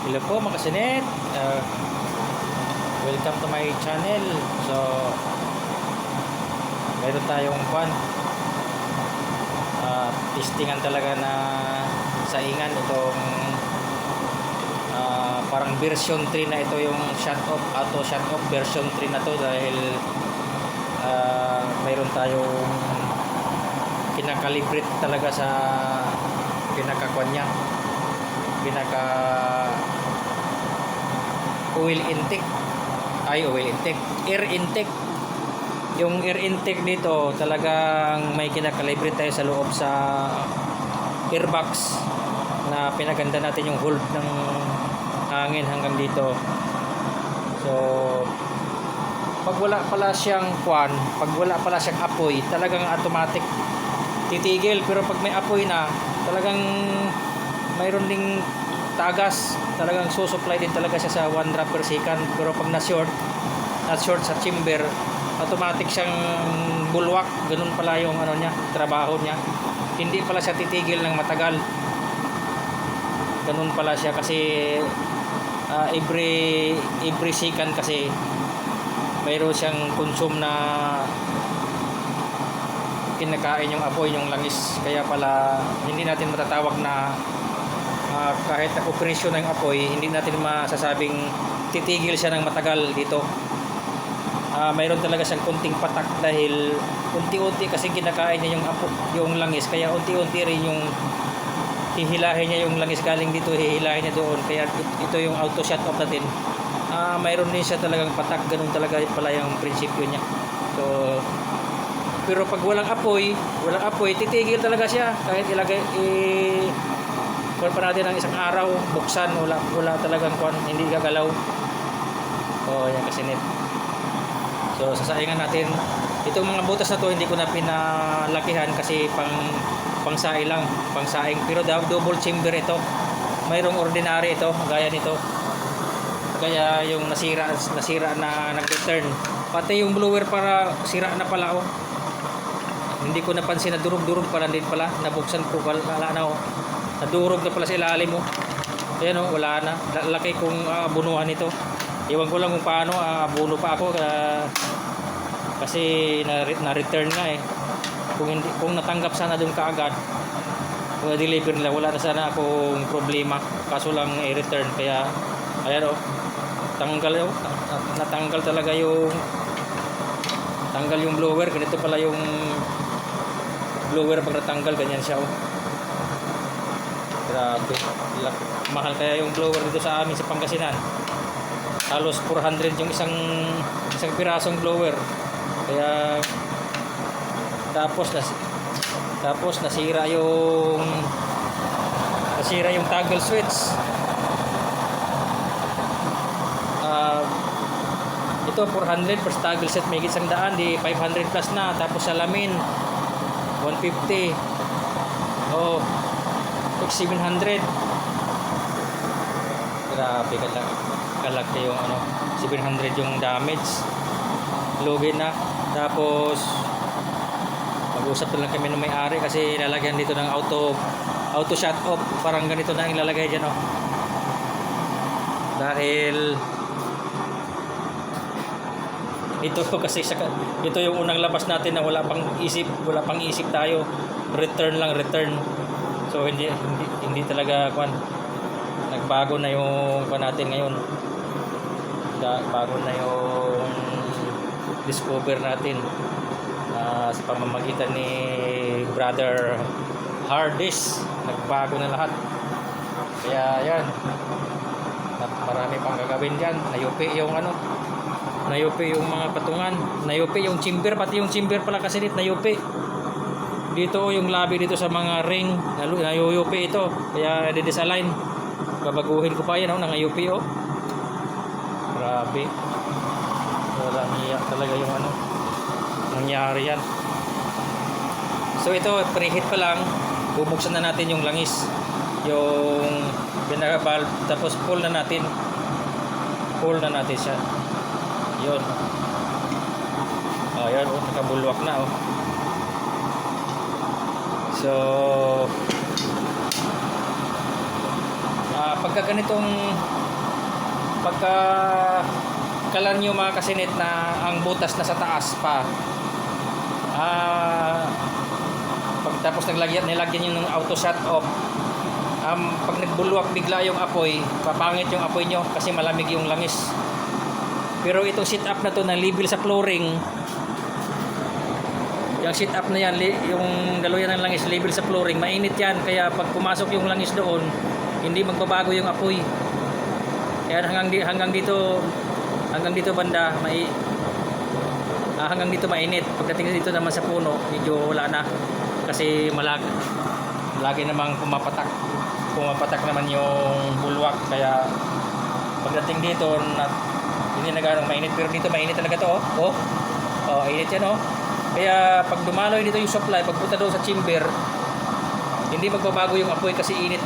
Hello po mga kasinit. Welcome to my channel. So, meron tayong testingan talaga na saingan itong parang version 3 na ito, yung auto shut off version 3 na to, dahil meron tayong kinakalibrate talaga sa pinaka oil intake, air intake. Yung air intake dito talagang may kinakalibrate tayo sa loob sa airbox na pinaganda natin yung hold ng hangin hanggang dito. So pag wala pala siyang apoy, talagang automatic titigil. Pero pag may apoy na, talagang mayroon ding tagas, talagang susupply din talaga siya sa 1 drop per second. Pero pag na-short sa chamber, automatic siyang bulwak. Ganun pala yung trabaho niya. Hindi pala siya titigil ng matagal. Ganun pala siya kasi every second kasi mayroon siyang consume na kinakain yung apoy, yung langis. Kaya pala hindi natin matatawag na kahit na operasyon ng apoy, hindi natin masasabing titigil siya ng matagal dito. Mayroon talaga siyang kunting patak dahil unti-unti kasi kinakain niya yung langis, kaya unti-unti rin yung hihilahin niya yung langis galing dito, hihilahin niya doon. Kaya ito yung auto shut off natin. Mayroon din siya talagang patak, ganun talaga pala yung prinsipyo niya. So pero pag walang apoy, titigil talaga siya. Kahit ilagay pa natin ng isang araw, buksan, wala talagang hindi gagalaw. So yan kasi net. So sasaingan natin itong mga butas na to. Hindi ko na pinalakihan kasi pangsaing lang, pero double chamber ito. Mayroong ordinary ito, gaya nito. Kaya yung nasira na nag-return, pati yung blower para sira na pala. Hindi ko napansin na durog pala din pala. Nabuksan ko pala na nadurog na pala sa ilalim mo. Ayan wala na. Laki kong bunuhan ito. Iwan ko lang kung paano buno pa ako kasi na-return nga eh. Kung natanggap sana doon kaagad, kung na-deliver nila, wala na sana akong problema. Kaso lang i-return. Kaya ayan natanggal talaga yung blower. Ganito pala yung blower pag natanggal, ganyan siya. Grabe, mahal kaya yung blower dito sa amin sa Pangasinan. Halos 400 yung isang pirasong blower. Kaya tapos nasira yung toggle switch. Ito 400 per toggle set, may isang daan, di 500 plus na. Tapos salamin 150. 700. Grabe, kalaki yung 700 yung damage. Lugi na. Tapos mag-usap na lang kami ng may-ari kasi ilalagyan dito ng auto shut off. Parang ganito na ilalagay dyan dahil ito kasi ito yung unang labas natin na wala pang isip tayo. Return. So hindi talaga nagbago na yung natin ngayon. Bago na yung discover natin sa pamamagitan ni Brother Hardis. Nagbago na lahat. Kaya yan, marami pang gagawin dyan. Nayupi yung mga patungan, nayupi yung chamber, pati yung chamber pala kasi nayupi dito. Yung labi dito sa mga ring nayuyupi ito, kaya disalign. Babaguhin ko pa yan nangayupi. Grabe, wala niya talaga yung nangyari yan. So ito, preheat pa lang, bubuksan na natin yung langis, yung pinaka valve, tapos pull na natin siya. Yun. Ayan nakabulwak na So pagka ganitong pagka kalan nyo mga kasinit na ang butas nasa taas pa, pagtapos nilagyan nyo ng auto shut off, pag nagbulwak bigla yung apoy, papangit yung apoy nyo kasi malamig yung langis. Pero itong sit up na to na level sa flooring, yung sit up na yan, yung daluyan ng langis level sa flooring, mainit yan, kaya pag pumasok yung langis doon, hindi magbabago yung apoy. Kaya hanggang dito banda hanggang dito mainit. Pagdating dito naman sa puno, medyo wala na kasi lagi namang pumapatak naman yung bulwak, kaya pagdating dito hindi na ganong mainit, pero dito mainit talaga to. Init yan kaya pag dumaloy dito yung supply, pagpunta doon sa chamber, hindi magbabago yung apoy kasi init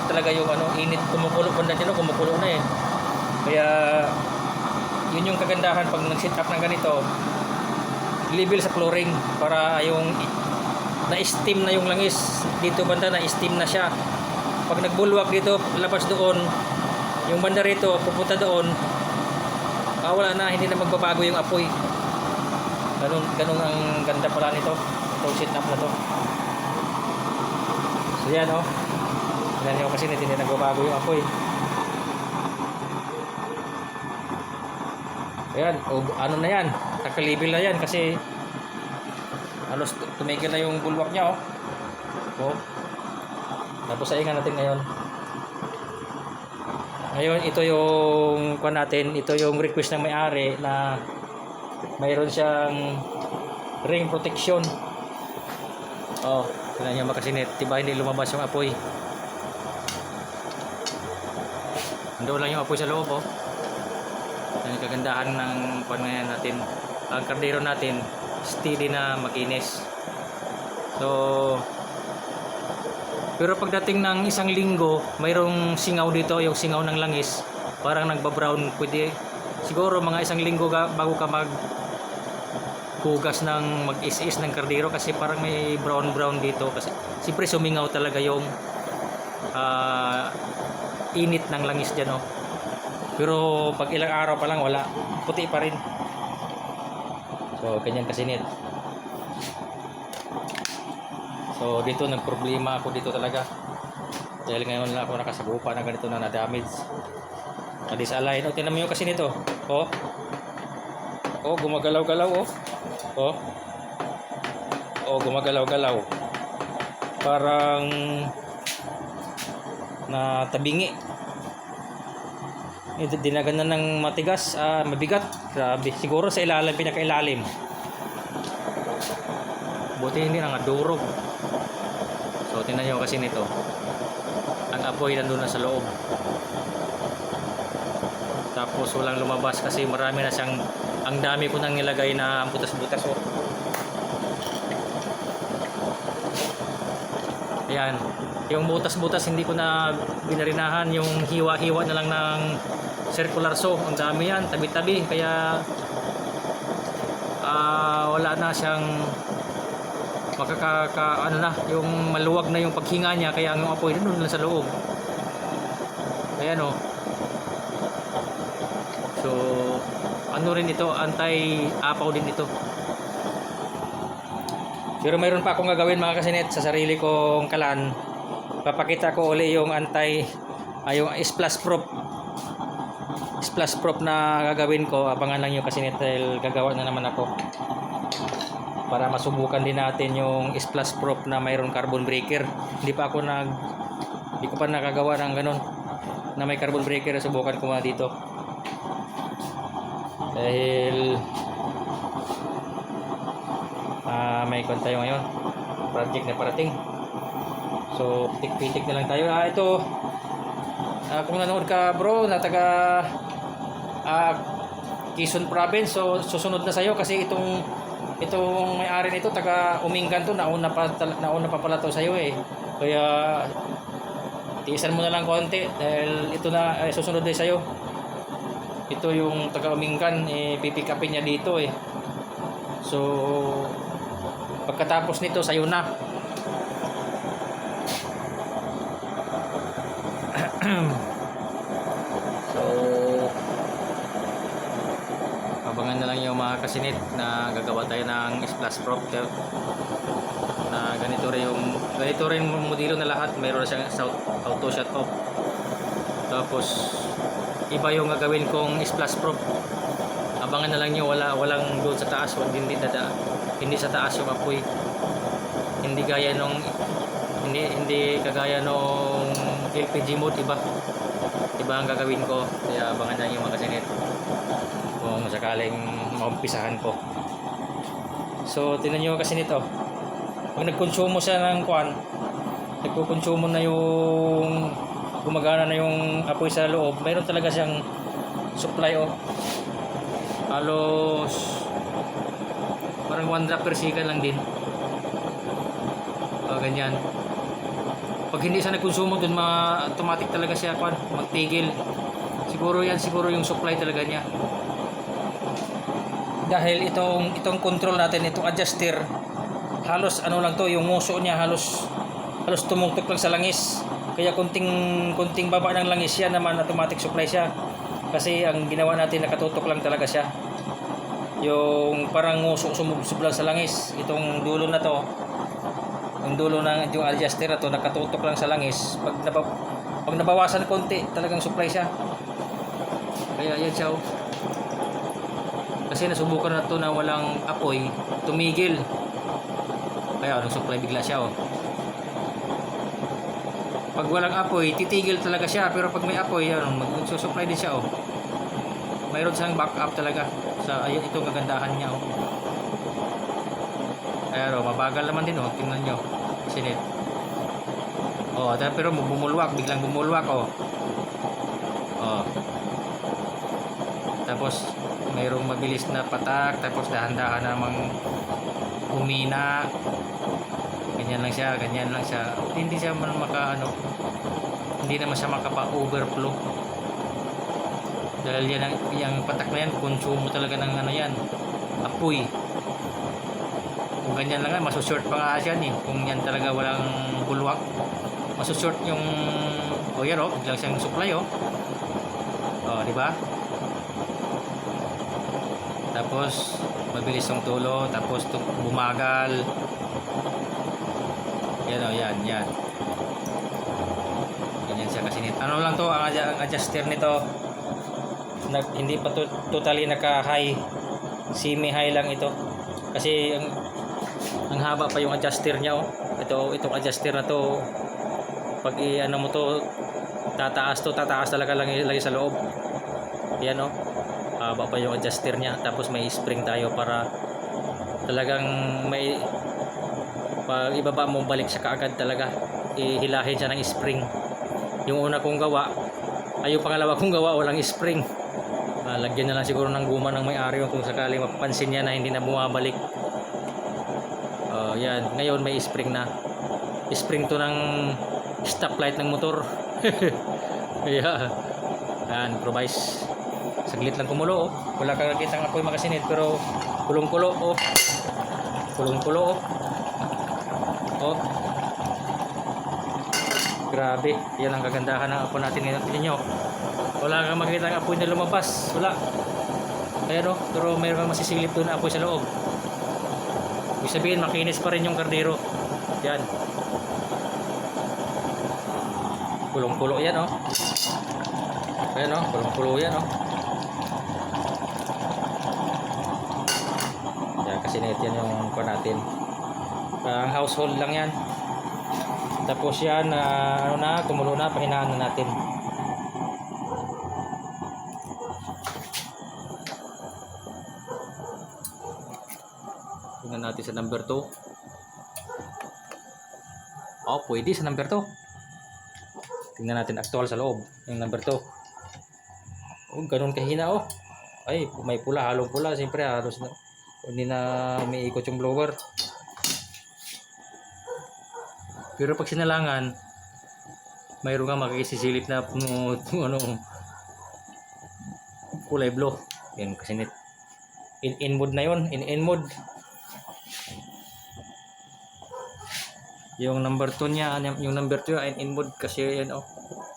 talaga yung init, kumukulo banda dyan, kumukulo na eh. Kaya yun yung kagandahan pag nag-sit up ng ganito, level sa flooring, para yung na-steam na yung langis dito banda, na-steam na siya. Pag nagbulwak dito, labas doon, yung banda rito pupunta doon, wala na, hindi na magbabago yung apoy. Ganun ang ganda pala nito, itong sit up na to. So yan yan yung kasi hindi na nagbabago yung apoy. Ayan, ano na yan, nakalibil na yan kasi halos tumigil na yung bulwak niya. Tapos saingan natin ngayon. Ngayon, ito yung ito yung request ng may-ari na mayroon siyang ring protection. Tignan niyo makasinit, diba hindi lumabas yung apoy. Doon lang yung apoy sa loob. Ang kagandahan ng panayan natin, ang kardero natin steady na makinis. Pero pagdating ng isang linggo, mayroong singaw dito, yung singaw ng langis, parang nagba-brown. Pwede siguro mga isang linggo bago ka maghugas ng mag-is-is ng kardero kasi parang may brown dito kasi siyempre sumingaw talaga yung init ng langis dyan. Pero pag ilang araw pa lang, wala, puti pa rin. So ganyan kasinit. So dito nagproblema ako dito talaga dahil ngayon lang ako nakasagupa na ganito na na-damage, na-disalign. Tingnan mo yung kasi nito. Gumagalaw-galaw. Gumagalaw-galaw, parang natabingi. Dinaganan ng matigas, mabigat. Grabe, siguro sa ilalim, pinakailalim. Buti hindi nangadurog. So tingnan nyo kasi nito, ang apoy nandun na sa loob, tapos walang lumabas kasi marami na siyang, ang dami ko nang nilagay na butas-butas. Ayan, yung butas-butas hindi ko na binarinahan, yung hiwa-hiwa na lang ng circular saw. Ang dami yan, tabi-tabi, kaya wala na siyang yung maluwag na yung paghinga niya, kaya ang apoy doon lang sa loob. Ayan. So ano rin ito, anti-apaw din ito. Pero mayroon pa akong gagawin mga kasinit sa sarili kong kalan. Papakita ko uli yung yung splash proof na gagawin ko. Abangan lang yung kasinit dahil gagawa na naman ako para masubukan din natin yung splash proof na mayroon carbon breaker. Hindi ko pa nakagawa ng ganun na may carbon breaker. Subukan ko muna dito dahil may kwan tayo ngayon, project na parating. So pitik-pitik na lang tayo. Ito kung nanood ka bro na taga Quezon Province, so susunod na sa'yo kasi itong may-ari nito taga Umingan to, nauna pa pala to sa'yo kaya tiisan mo na lang konti dahil ito na susunod na sa'yo. Ito yung taga Umingan, pipick upin niya dito so pagkatapos nito sa'yo na. mga kasinit na gagawa tayo ng splash prop na ganito rin modelo na lahat. Mayroon na siyang auto shut off. Tapos iba yung gagawin kong splash prop. Abangan na lang nyo, walang doon sa taas, hindi sa taas yung apoy. Hindi gaya nung hindi kagaya nung LPG mode, iba ang gagawin ko. Kaya abangan na yung mga kasinit kung sakaling maumpisahan ko. So tingnan nyo kasi nito, pag nagkonsumo siya ng nagkukonsumo na yung gumagana na yung apoy sa loob, mayroon talaga siyang supply halos parang 1 drop per second lang din. Ganyan. Pag hindi siya nagkonsumo dun, automatic talaga siya magtigil. Siguro yung supply talaga niya. Dahil itong control natin, itong adjuster, halos ano lang to, yung nguso niya halos tumutok lang sa langis. Kaya kunting baba ng langis siya naman, automatic supply siya. Kasi ang ginawa natin, nakatutok lang talaga siya. Yung parang nguso sumubsob lang sa langis. Itong dulo na to, yung dulo ng yung adjuster na to, nakatutok lang sa langis. Pag nabawasan konti, talagang supply siya. Kaya yan siya Kasi nasubukan na to na walang apoy, tumigil. Kaya supply bigla siya Pag walang apoy, titigil talaga siya. Pero pag may apoy, magsusupply din siya Mayroon siyang backup talaga. Ayun, ito kagandahan niya Pero mabagal naman din tingnan nyo. Sinit. Pero biglang bumulwak Tapos mayroong mabilis na patak, tapos dahan-dahan namang humina. Ganyan lang siya. Hindi siya hindi naman siya makapa-overflow. Dahil yung patak na yan, konsumo talaga ng apoy. Kung ganyan lang masusort pa nga siya kung yan talaga walang bulwak, masusort yung biglang siyang supply di ba? Tapos mabilis yung tulo, tapos bumagal. Yan. Ganyan siya kasinit. Ano lang to, ang adjuster nito, hindi pa totally naka-high, semi-high lang ito. Kasi ang haba pa yung adjuster niya itong adjuster na to, pag mo to, tataas talaga lang lagi sa loob. Yan haba pa yung adjuster niya. Tapos may spring tayo para talagang pag ibaba mo, balik siya kaagad talaga. Ihilahin siya ng spring. Yung una kong gawa, yung pangalawa kong gawa, walang spring. Lagyan na lang siguro ng guma ng may-ari kung sakali mapapansin niya na hindi na bumabalik. Yan, ngayon may spring na. Spring to ng stoplight ng motor. Yeah. Yan, improvise. Saglit lang kumulo wala kang nakitang apoy makasinit, pero kulong-kulo grabe. Yan ang kagandahan ng apoy natin ngayon. Tingnan nyo, wala kang makikita ang apoy na lumabas, wala. Pero mayroon kang masisilip doon na apoy sa loob. Ibig sabihin, makinis pa rin yung kardero. Yan, kulong-kulo yan ayan kulong-kulo yan yan, kasinit yan yung natin. Ang household lang yan. Tapos yan, kumulo na, pahinaan na natin. Tingnan natin sa number 2. Pwede sa number 2. Tingnan natin actual sa loob, yung number 2. Ganun kahina ay may pula, halong pula. Siyempre halos hindi na may ikot yung blower. Pero pag sinalangan, mayroon kang makikisisilip na kulay blue. Yan kasinit. In mode na yun, in mode. Yung number 2 niya, yung number 2 ay in mode kasi yan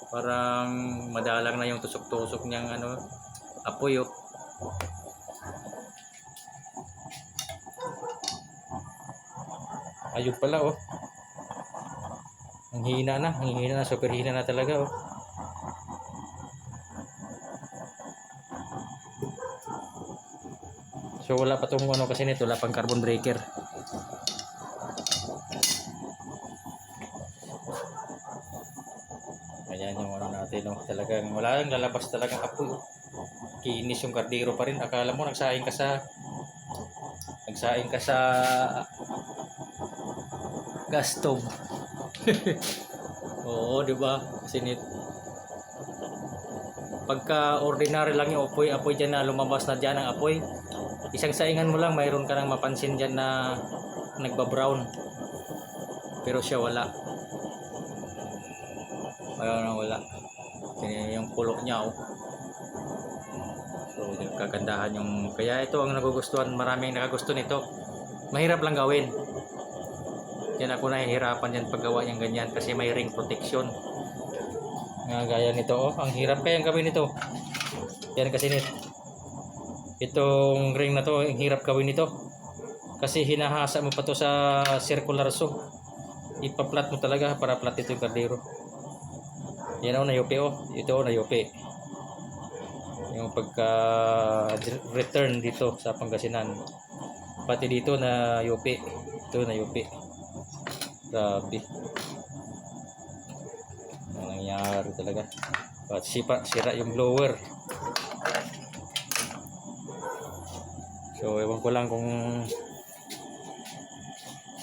parang madalang na yung tusok-tusok niyang apoy Ayun pala oh. Ang hina na, super hina na talaga oh. So wala pa tong ano kasi nito, wala pang carbon breaker. Ayan yung ano natin oh, talagang wala lang lalabas talagang apoy oh. Kinis yung kardero pa rin. Akala mo nagsaing ka sa gas stove. Oo, di ba? Sinit. Pagka ordinary lang yung apoy dyan na lumabas na dyan ang apoy, isang saingan mo lang, mayroon ka nang mapansin dyan na nagba-brown. Pero siya wala. Wala. Yung pulo niya oh. So, kagandahan yung... Kaya ito ang nagugustuhan. Maraming nakagusto nito. Mahirap lang gawin. Yan ako nahihirapan yan paggawa yung ganyan kasi may ring protection. Gaya nito oh. Ang hirap kayang gawin nito. Yan kasi nito. Itong ring na to, ang hirap gawin nito. Kasi hinahasa mo pa to sa circular saw. Ipa-flat mo talaga para flat ito yung kardero. Yan oh, nayupi oh. Ito oh, nayupi. Yung pagka return dito sa Pangasinan. Pati dito na yupi. Ito na yupi. Grabe. Ano nangyari talaga. At sira yung blower. So ewan ko lang kung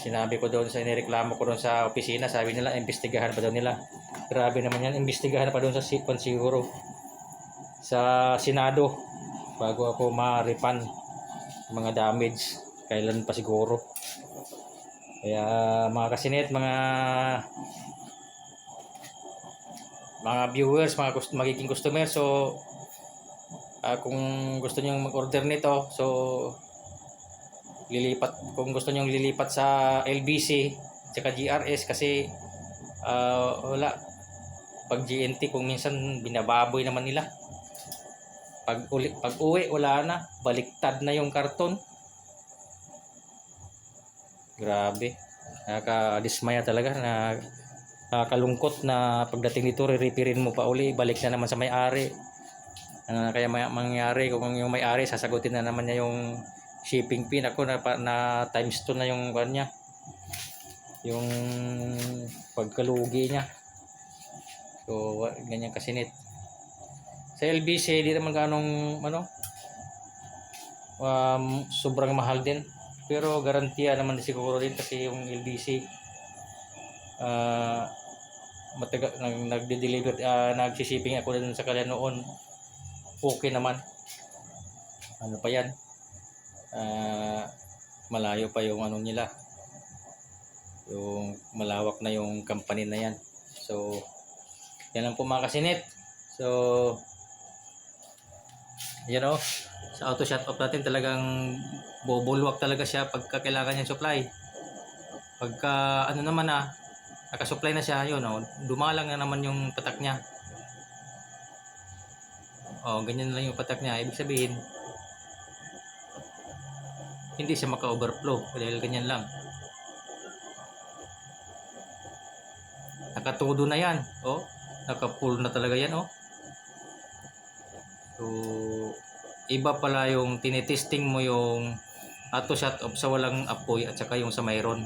sinabi ko doon sa inireklamo ko doon sa opisina, sabi nila imbestigahan pa daw nila. Grabe naman yan, imbestigahan pa doon sa SIPON siguro. Sa Senado bago ako ma-refund mga damage, kailan pa siguro. Kaya mga kasinit, mga viewers, magiging customer, so kung gusto niyo mag-order nito, so kung gusto niyo lilipat sa LBC tsaka GRS kasi wala, pag GNT kung minsan binababoy naman nila. Pag uwi wala na, baliktad na yung karton. Grabe, nakadismaya talaga, nakakalungkot na pagdating dito re-repairin mo pa uli, balik na naman sa may-ari. Kaya mangyari kung yung may-ari sasagutin na naman niya yung shipping fee. Ako na times 2 na yung kanya, yung pagkalugi niya. So ganyan kasinit. Sa LBC di naman ganong sobrang mahal din, pero garantiya naman siguro din kasi yung LBC matagal nagde-deliver, nagsi-shipping ako din sa kanila noon. Okay naman. Ano pa yan, malayo pa yung ano nila, yung malawak na yung company na yan. So yan lang po mga kasinit. So you know, sa auto shut off natin talagang bubulwak talaga siya pagka kailangan niyang supply. Pagka ano naman nakasupply na siya, yun dumalang na naman yung patak niya. Ganyan lang yung patak niya. Ibig sabihin hindi siya maka-overflow dahil ganyan lang. Nakatudo na yan. Naka-full na talaga yan. So iba pala yung tinitesting mo yung auto shut off sa walang apoy at saka yung sa mayroon.